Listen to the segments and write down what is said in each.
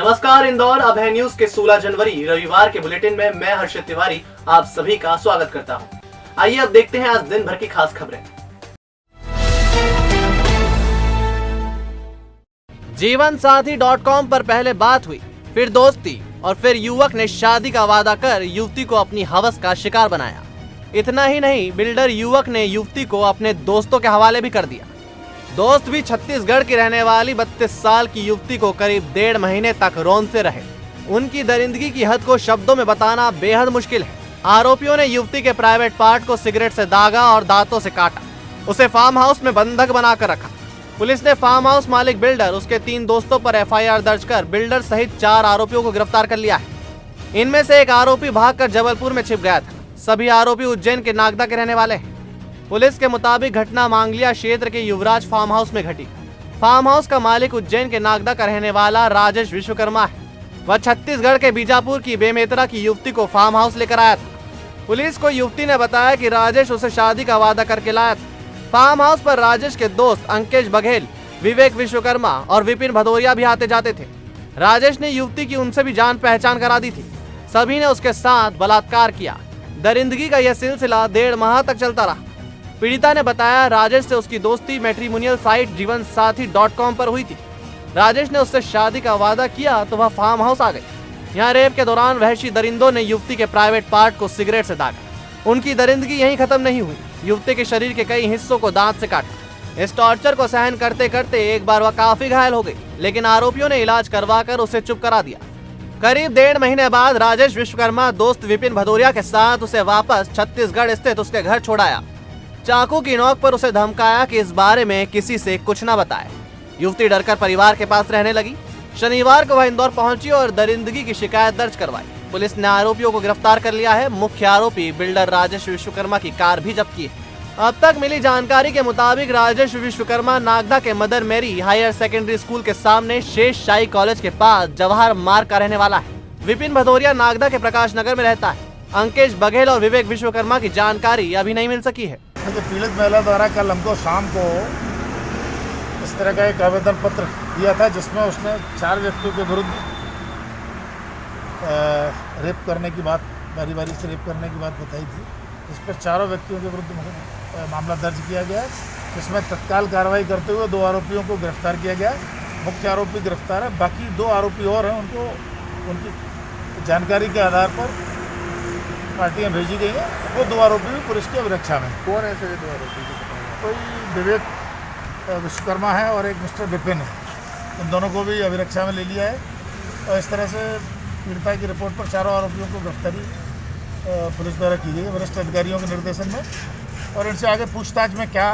नमस्कार इंदौर। अब है न्यूज के 16 जनवरी रविवार के बुलेटिन में मैं हर्षित तिवारी आप सभी का स्वागत करता हूं। आइए अब देखते हैं आज दिन भर की खास खबरें। जीवनसाथी.com पर पहले बात हुई, फिर दोस्ती और फिर युवक ने शादी का वादा कर युवती को अपनी हवस का शिकार बनाया। इतना ही नहीं, बिल्डर युवक ने युवती को अपने दोस्तों के हवाले भी कर दिया। दोस्त भी छत्तीसगढ़ की रहने वाली 32 साल की युवती को करीब 1.5 महीने तक रौंदते रहे। उनकी दरिंदगी की हद को शब्दों में बताना बेहद मुश्किल है। आरोपियों ने युवती के प्राइवेट पार्ट को सिगरेट से दागा और दांतों से काटा। उसे फार्म हाउस में बंधक बनाकर रखा। पुलिस ने फार्म हाउस मालिक बिल्डर, उसके 3 दोस्तों पर FIR दर्ज कर बिल्डर सहित 4 आरोपियों को गिरफ्तार कर लिया है। इनमें से एक आरोपी भागकर जबलपुर में छिप गया था। सभी आरोपी उज्जैन के नागदा के रहने वाले हैं। पुलिस के मुताबिक घटना मांगलिया क्षेत्र के युवराज फार्म हाउस में घटी। फार्म हाउस का मालिक उज्जैन के नागदा का रहने वाला राजेश विश्वकर्मा है। वह छत्तीसगढ़ के बीजापुर की बेमेतरा की युवती को फार्म हाउस लेकर आया था। पुलिस को युवती ने बताया कि राजेश उसे शादी का वादा करके लाया था। फार्म हाउस पर राजेश के दोस्त अंकेश बघेल, विवेक विश्वकर्मा और विपिन भदौरिया भी आते जाते थे। राजेश ने युवती की उनसे भी जान पहचान करा दी थी। सभी ने उसके साथ बलात्कार किया। दरिंदगी का यह सिलसिला 1.5 माह तक चलता रहा। पीड़िता ने बताया, राजेश से उसकी दोस्ती मैट्रिमोनियल साइट जीवनसाथी.com पर हुई थी। राजेश ने उससे शादी का वादा किया तो वह फार्म हाउस आ गई। यहाँ रेप के दौरान वहशी दरिंदों ने युवती के प्राइवेट पार्ट को सिगरेट से दागा। उनकी दरिंदगी यहीं खत्म नहीं हुई, युवती के शरीर के कई हिस्सों को दांत से काटा। इस टॉर्चर को सहन करते करते एक बार वह काफी घायल हो गई, लेकिन आरोपियों ने इलाज करवाकर उसे चुप करा दिया। करीब 1.5 महीने बाद राजेश विश्वकर्मा दोस्त विपिन भदौरिया के साथ उसे वापस छत्तीसगढ़ स्थित उसके घर छोड़ाया। चाकू की नोक पर उसे धमकाया कि इस बारे में किसी से कुछ न बताए। युवती डरकर परिवार के पास रहने लगी। शनिवार को वह इंदौर पहुंची और दरिंदगी की शिकायत दर्ज करवाई। पुलिस ने आरोपियों को गिरफ्तार कर लिया है। मुख्य आरोपी बिल्डर राजेश विश्वकर्मा की कार भी जब्त की है। अब तक मिली जानकारी के मुताबिक राजेश विश्वकर्मा नागदा के मदर मेरी हायर सेकेंडरी स्कूल के सामने शेष शाही कॉलेज के पास जवाहर मार्ग का रहने वाला है। विपिन भदौरिया नागदा के प्रकाश नगर में रहता है। अंकेश बघेल और विवेक विश्वकर्मा की जानकारी अभी नहीं मिल सकी है। पीड़ित महिला द्वारा कल हमको शाम को इस तरह का एक आवेदन पत्र दिया था, जिसमें उसने 4 व्यक्तियों के विरुद्ध रेप करने की बात, बारी बारी से रेप करने की बात बताई थी। इस पर 4 व्यक्तियों के विरुद्ध मामला दर्ज किया गया, जिसमें तत्काल कार्रवाई करते हुए 2 आरोपियों को गिरफ्तार किया गया। मुख्य आरोपी गिरफ्तार है, बाकी 2 आरोपी और हैं, उनको उनकी जानकारी के आधार पर पार्टियां भेजी गई हैं। वो 2 आरोपी भी पुलिस की अभिरक्षा में। कौन है ऐसे 2 आरोपी? कोई विवेक विश्वकर्मा है और एक मिस्टर विपिन है। इन दोनों को भी अभिरक्षा में ले लिया है और इस तरह से पीड़िता की रिपोर्ट पर 4 आरोपियों को गिरफ्तारी पुलिस द्वारा की गई है वरिष्ठ अधिकारियों के निर्देशन में। और इनसे आगे पूछताछ में क्या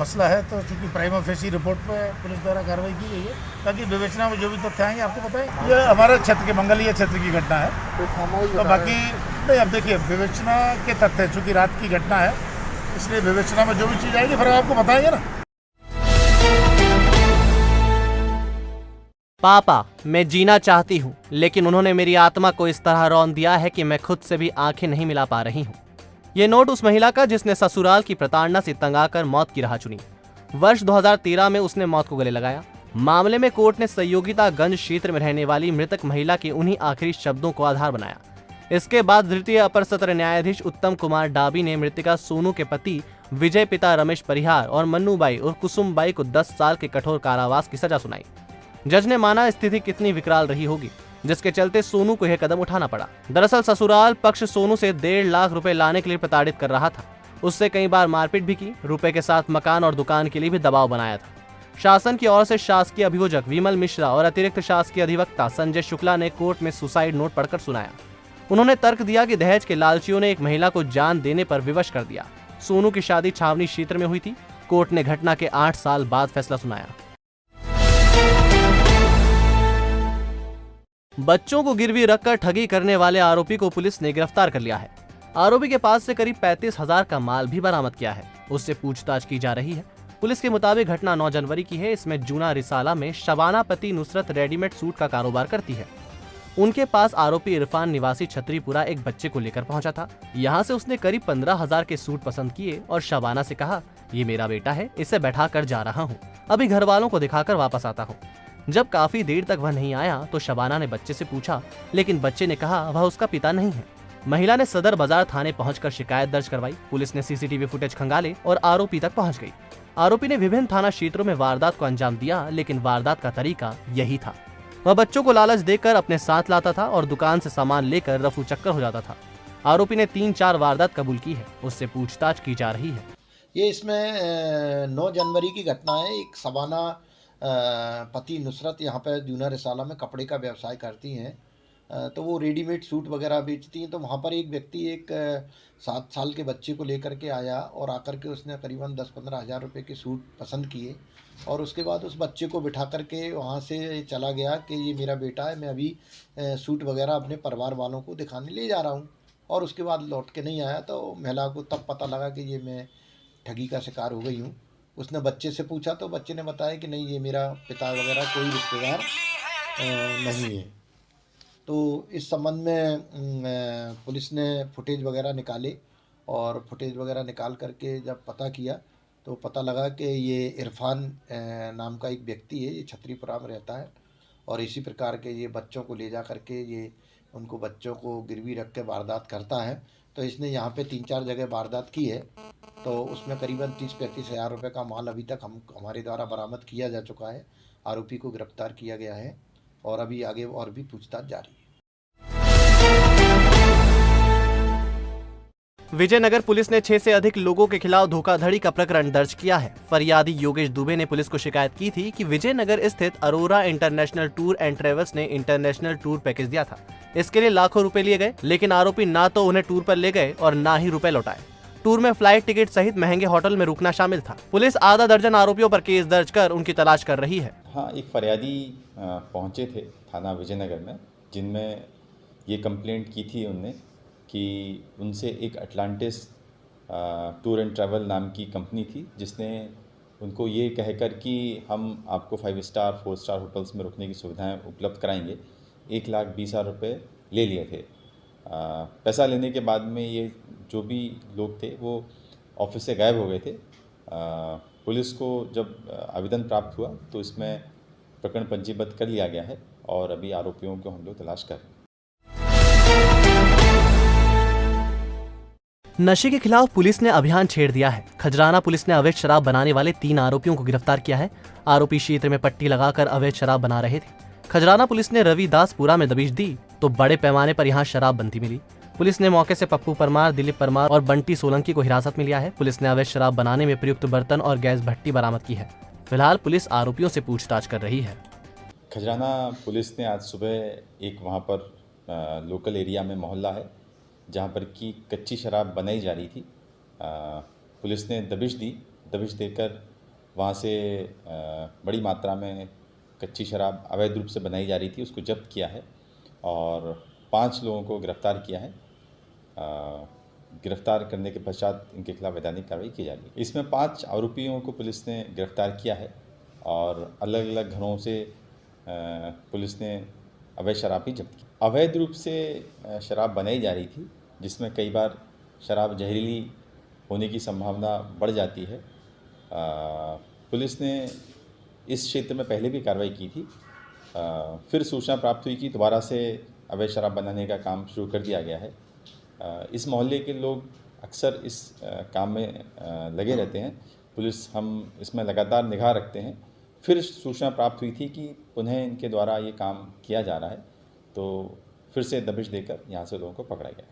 मसला है, तो चूँकि प्राइमा फेसी रिपोर्ट पर पुलिस द्वारा कार्रवाई की गई है, ताकि विवेचना में जो भी तथ्य आएंगे आपको बताएं। ये हमारे क्षेत्र के मंगलीय क्षेत्र की घटना है, तो बाकी नहीं। अब देखिए, विवेचना के तथ्य, चूँकि रात की घटना है, इसलिए विवेचना में जो भी चीज़ आएगी फिर आपको बताएंगे ना। पापा, मैं जीना चाहती हूँ, लेकिन उन्होंने मेरी आत्मा को इस तरह रौंद दिया है कि मैं खुद से भी आंखें नहीं मिला पा रही हूँ। ये नोट उस महिला का जिसने ससुराल की प्रताड़ना से तंग आकर मौत की राह चुनी। वर्ष 2013 में उसने मौत को गले लगाया। मामले में कोर्ट ने संयोगितागंज क्षेत्र में रहने वाली मृतक महिला के उन्हीं आखिरी शब्दों को आधार बनाया। इसके बाद द्वितीय अपर सत्र न्यायाधीश उत्तम कुमार डाबी ने मृतका सोनू के पति विजय, पिता रमेश परिहार और मन्नूबाई और कुसुमबाई को 10 साल के कठोर कारावास की सजा सुनाई। जज ने माना स्थिति कितनी विकराल रही होगी, जिसके चलते सोनू को यह कदम उठाना पड़ा। दरअसल ससुराल पक्ष सोनू से 1.5 लाख रुपए लाने के लिए प्रताड़ित कर रहा था। उससे कई बार मारपीट भी की। रुपए के साथ मकान और दुकान के लिए भी दबाव बनाया था। शासन की ओर से शासकीय अभियोजक विमल मिश्रा और अतिरिक्त शासकीय अधिवक्ता संजय शुक्ला ने कोर्ट में सुसाइड नोट पढ़कर सुनाया। उन्होंने तर्क दिया कि दहेज के लालचियों ने एक महिला को जान देने पर विवश कर दिया। सोनू की शादी छावनी क्षेत्र में हुई थी। कोर्ट ने घटना के 8 साल बाद फैसला सुनाया। बच्चों को गिरवी रखकर ठगी करने वाले आरोपी को पुलिस ने गिरफ्तार कर लिया है। आरोपी के पास से करीब 35,000 का माल भी बरामद किया है। उससे पूछताछ की जा रही है। पुलिस के मुताबिक घटना 9 जनवरी की है। इसमें जूना रिसाला में शबाना पति नुसरत रेडीमेड सूट का कारोबार करती है। उनके पास आरोपी इरफान निवासी छतरीपुरा एक बच्चे को लेकर पहुंचा था। यहाँ से उसने करीब 15,000 के सूट पसंद किए और शबाना से कहा, ये मेरा बेटा है, इसे बैठा कर जा रहा हूँ, अभी घर वालों को दिखाकर वापस आता हूँ। जब काफी देर तक वह नहीं आया तो शबाना ने बच्चे से पूछा, लेकिन बच्चे ने कहा वह उसका पिता नहीं है। महिला ने सदर बाजार थाने पहुंचकर शिकायत दर्ज करवाई। पुलिस ने सीसीटीवी फुटेज खंगाले और आरोपी तक पहुंच गई। आरोपी ने विभिन्न थाना क्षेत्रों में वारदात को अंजाम दिया, लेकिन वारदात का तरीका यही था। वह बच्चों को लालच देकर अपने साथ लाता था और दुकान से सामान लेकर रफू चक्कर हो जाता था। आरोपी ने 3-4 वारदात कबूल की है। उससे पूछताछ की जा रही है। ये इसमें 9 जनवरी की घटना है। एक शबाना पति नुसरत यहाँ पर जूना रिसाला में कपड़े का व्यवसाय करती हैं, तो वो रेडीमेड सूट वगैरह बेचती हैं। तो वहाँ पर एक व्यक्ति एक 7 साल के बच्चे को लेकर के आया और आकर के उसने करीबन 10-15 हज़ार रुपये के सूट पसंद किए और उसके बाद उस बच्चे को बिठा करके वहाँ से चला गया कि ये मेरा बेटा है, मैं अभी सूट वगैरह अपने परिवार वालों को दिखाने ले जा रहा हूँ। और उसके बाद लौट के नहीं आया। तो महिला को तब पता लगा कि ये मैं ठगी का शिकार हो गई हूँ। उसने बच्चे से पूछा तो बच्चे ने बताया कि नहीं, ये मेरा पिता वगैरह कोई रिश्तेदार नहीं है। तो इस संबंध में पुलिस ने फुटेज वगैरह निकाले और फुटेज वगैरह निकाल करके जब पता किया तो पता लगा कि ये इरफान नाम का एक व्यक्ति है, ये छतरीपुरा में रहता है और इसी प्रकार के ये बच्चों को ले जा करके ये उनको बच्चों को गिरवी रख के वारदात करता है। तो इसने यहाँ पे 3-4 जगह वारदात की है। तो उसमें करीबन 30-35 हज़ार रुपये का माल अभी तक हमारे द्वारा बरामद किया जा चुका है। आरोपी को गिरफ्तार किया गया है और अभी आगे और भी पूछताछ जारी है। विजयनगर पुलिस ने 6 से अधिक लोगों के खिलाफ धोखाधड़ी का प्रकरण दर्ज किया है। फरियादी योगेश दुबे ने पुलिस को शिकायत की थी कि विजयनगर स्थित Arora international tour and travels ने इंटरनेशनल टूर पैकेज दिया था। इसके लिए लाखों रुपए लिए गए, लेकिन आरोपी ना तो उन्हें टूर पर ले गए और ना ही रुपए लौटाए। टूर में फ्लाइट टिकट सहित महंगे होटल में रुकना शामिल था। पुलिस आधा दर्जन आरोपियों पर केस दर्ज कर उनकी तलाश कर रही है। हाँ, एक फरियादी पहुंचे थे थाना विजयनगर में, जिनमें ये कंप्लेंट की थी उनने कि उनसे एक अटलांटिस टूर एंड ट्रैवल नाम की कंपनी थी, जिसने उनको ये कहकर कि हम आपको 5 स्टार 4 स्टार होटल्स में रुकने की सुविधाएं उपलब्ध कराएंगे, 1,20,000 रुपये ले लिए थे। पैसा लेने के बाद में ये जो भी लोग थे वो ऑफिस से गायब हो गए थे। पुलिस को जब आवेदन प्राप्त हुआ तो इसमें प्रकरण पंजीबद्ध कर लिया गया है और अभी आरोपियों को हम लोग तलाश कर रहे हैं। नशे के खिलाफ पुलिस ने अभियान छेड़ दिया है। खजराना पुलिस ने अवैध शराब बनाने वाले 3 आरोपियों को गिरफ्तार किया है। आरोपी क्षेत्र में पट्टी लगाकर अवैध शराब बना रहे थे। खजराना पुलिस ने रविदासपुरा में दबिश दी तो बड़े पैमाने पर यहां शराब बनती मिली। पुलिस ने मौके से पप्पू परमार, दिलीप परमार और बंटी सोलंकी को हिरासत में लिया है। पुलिस ने अवैध शराब बनाने में प्रयुक्त बर्तन और गैस भट्टी बरामद की है। फिलहाल पुलिस आरोपियों से पूछताछ कर रही है। खजराना पुलिस ने आज सुबह एक वहाँ पर लोकल एरिया में मोहल्ला है जहाँ पर की कच्ची शराब बनाई जा रही थी। पुलिस ने दबिश दी। दबिश देकर वहाँ से बड़ी मात्रा में कच्ची शराब अवैध रूप से बनाई जा रही थी, उसको जब्त किया है और 5 लोगों को गिरफ्तार किया है। गिरफ्तार करने के पश्चात इनके खिलाफ वैधानिक कार्रवाई की जा रही है। इसमें 5 आरोपियों को पुलिस ने गिरफ्तार किया है और अलग अलग घरों से पुलिस ने अवैध शराब भी जब्त की। अवैध रूप से शराब बनाई जा रही थी, जिसमें कई बार शराब जहरीली होने की संभावना बढ़ जाती है। पुलिस ने इस क्षेत्र में पहले भी कार्रवाई की थी। फिर सूचना प्राप्त हुई कि दोबारा से अवैध शराब बनाने का काम शुरू कर दिया गया है। इस मोहल्ले के लोग अक्सर इस काम में लगे रहते हैं। पुलिस हम इसमें लगातार निगाह रखते हैं। फिर सूचना प्राप्त हुई थी कि पुनः इनके द्वारा ये काम किया जा रहा है, तो फिर से दबिश देकर यहाँ से लोगों को पकड़ा गया।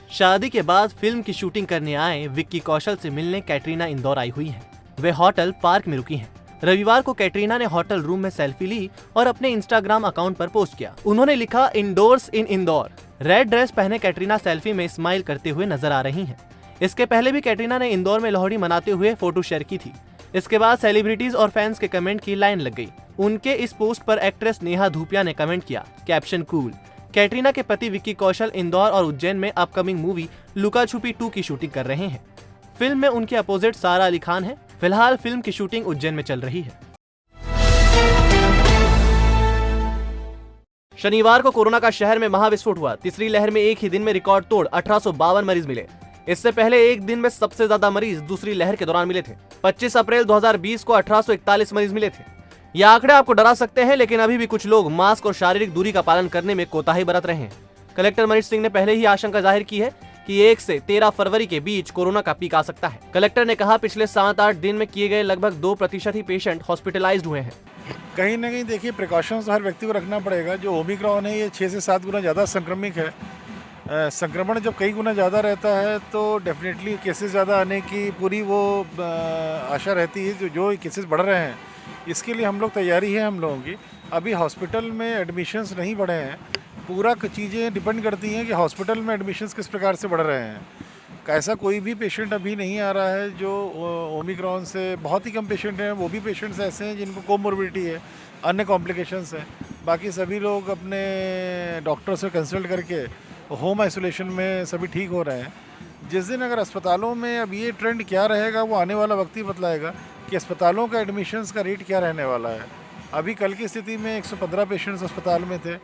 शादी के बाद फिल्म की शूटिंग करने आए विक्की कौशल से मिलने कैटरीना इंदौर आई हुई हैं। वे होटल पार्क में रुकी हैं। रविवार को कैटरीना ने होटल रूम में सेल्फी ली और अपने इंस्टाग्राम अकाउंट पर पोस्ट किया। उन्होंने लिखा, इंडोर्स इन इंदौर। रेड ड्रेस पहने कैटरीना सेल्फी में स्माइल करते हुए नजर आ रही हैं। इसके पहले भी कैटरीना ने इंदौर में लोहड़ी मनाते हुए फोटो शेयर की थी। इसके बाद सेलिब्रिटीज और फैंस के कमेंट की लाइन लग गई। उनके इस पोस्ट पर एक्ट्रेस नेहा धूपिया ने कमेंट किया, कैप्शन कूल। कैटरीना के पति विक्की कौशल इंदौर और उज्जैन में अपकमिंग मूवी लुका छुपी 2 की शूटिंग कर रहे हैं। फिल्म में उनके अपोजिट सारा अली खान है। फिलहाल फिल्म की शूटिंग उज्जैन में चल रही है। शनिवार को कोरोना का शहर में महाविस्फोट हुआ। तीसरी लहर में एक ही दिन में रिकॉर्ड तोड़ 1852 मरीज मिले। इससे पहले एक दिन में सबसे ज्यादा मरीज दूसरी लहर के दौरान मिले थे। 25 अप्रैल 2020 को 1841 मरीज मिले थे। ये आंकड़े आपको डरा सकते हैं, लेकिन अभी भी कुछ लोग मास्क और शारीरिक दूरी का पालन करने में कोताही बरत रहे हैं। कलेक्टर मनीष सिंह ने पहले ही आशंका जाहिर की है कि 1 से 13 फरवरी के बीच कोरोना का पीक आ सकता है। कलेक्टर ने कहा, पिछले 7-8 दिन में किए गए लगभग 2% ही पेशेंट हॉस्पिटलाइज्ड हुए हैं। कहीं ना कहीं देखिए, प्रिकॉशंस हर व्यक्ति को रखना पड़ेगा। जो ओमिक्रॉन है ये 6 से 7 गुना ज़्यादा संक्रमित है। संक्रमण जब कई गुना ज़्यादा रहता है तो डेफिनेटली केसेस ज़्यादा आने की पूरी वो आशा रहती है। जो केसेस बढ़ रहे हैं इसके लिए हम लोग तैयारी है हम लोगों की। अभी हॉस्पिटल में एडमिशन्स नहीं बढ़े हैं। पूरा चीज़ें डिपेंड करती हैं कि हॉस्पिटल में एडमिशन्स किस प्रकार से बढ़ रहे हैं। ऐसा कोई भी पेशेंट अभी नहीं आ रहा है जो ओमिक्रॉन से, बहुत ही कम पेशेंट हैं। वो भी पेशेंट्स ऐसे हैं जिनको कोमोर्बिडिटी है, अन्य कॉम्प्लिकेशंस हैं। बाकी सभी लोग अपने डॉक्टर से कंसल्ट करके होम आइसोलेशन में सभी ठीक हो रहे हैं। जिस दिन अगर अस्पतालों में अब ये ट्रेंड क्या रहेगा वो आने वाला वक्त ही बतलाएगा कि अस्पतालों का एडमिशन्स का रेट क्या रहने वाला है। अभी कल की स्थिति में 115 पेशेंट्स अस्पताल में थे,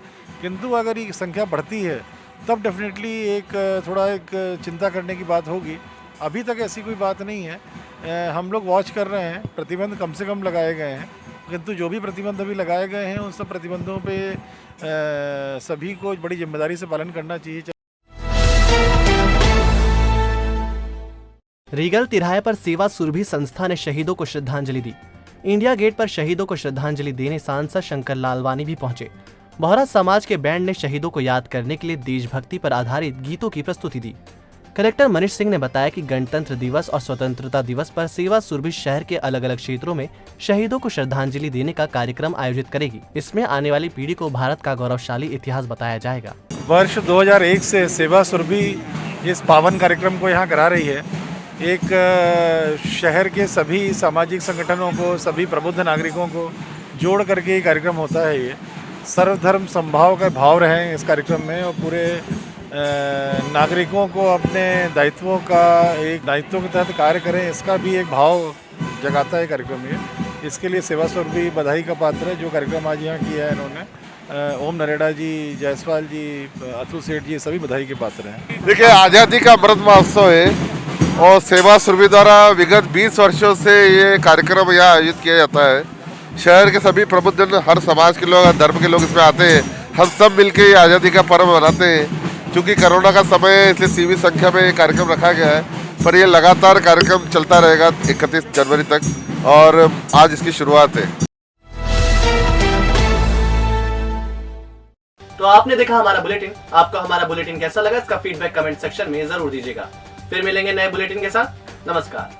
किंतु अगर ये संख्या बढ़ती है तब डेफिनेटली एक चिंता करने की बात होगी। अभी तक ऐसी कोई बात नहीं है। हम लोग वॉच कर रहे हैं। प्रतिबंध कम से कम लगाए गए हैं, किंतु जो भी प्रतिबंध अभी लगाए गए हैं उन सब प्रतिबंधों पे सभी को बड़ी जिम्मेदारी से पालन करना चाहिए। रीगल तिराहे पर सेवा सुरभि संस्था ने शहीदों को श्रद्धांजलि दी। इंडिया गेट पर शहीदों को श्रद्धांजलि देने सांसद शंकर लालवानी भी पहुंचे। बोहरा समाज के बैंड ने शहीदों को याद करने के लिए देशभक्ति पर आधारित गीतों की प्रस्तुति दी। कलेक्टर मनीष सिंह ने बताया कि गणतंत्र दिवस और स्वतंत्रता दिवस पर सेवा सुरभि शहर के अलग अलग क्षेत्रों में शहीदों को श्रद्धांजलि देने का कार्यक्रम आयोजित करेगी। इसमें आने वाली पीढ़ी को भारत का गौरवशाली इतिहास बताया जाएगा। वर्ष 2001 से सेवा सुरभि इस पावन कार्यक्रम को यहाँ करा रही है। एक शहर के सभी सामाजिक संगठनों को, सभी प्रबुद्ध नागरिकों को जोड़ करके ये कार्यक्रम होता है। ये सर्वधर्म समभाव का भाव रहे इस कार्यक्रम में, और पूरे नागरिकों को अपने दायित्वों के तहत कार्य करें, इसका भी एक भाव जगाता है कार्यक्रम ये। इसके लिए सेवा सुरभि बधाई का पात्र है। जो कार्यक्रम आज यहाँ किया है इन्होंने, ओम नरेड़ा जी, जायसवाल जी, अतुल सेठ जी, सभी बधाई के पात्र हैं। देखिए, आज़ादी का अमृत महोत्सव है और सेवा सुरभि द्वारा विगत 20 वर्षों से ये कार्यक्रम यहाँ आयोजित किया जाता है। शहर के सभी प्रबुद्ध, हर समाज के लोग, हर धर्म के लोग इसमें आते हैं। हम सब मिलकर ये आज़ादी का पर्व मनाते हैं। क्योंकि कोरोना का समय है इसलिए सीमित संख्या में ये कार्यक्रम रखा गया है, पर ये लगातार कार्यक्रम चलता रहेगा 31 जनवरी तक, और आज इसकी शुरुआत है। तो आपने देखा हमारा बुलेटिन। आपको हमारा बुलेटिन कैसा लगा, इसका फीडबैक कमेंट सेक्शन में जरूर दीजिएगा। फिर मिलेंगे नए बुलेटिन के साथ। नमस्कार।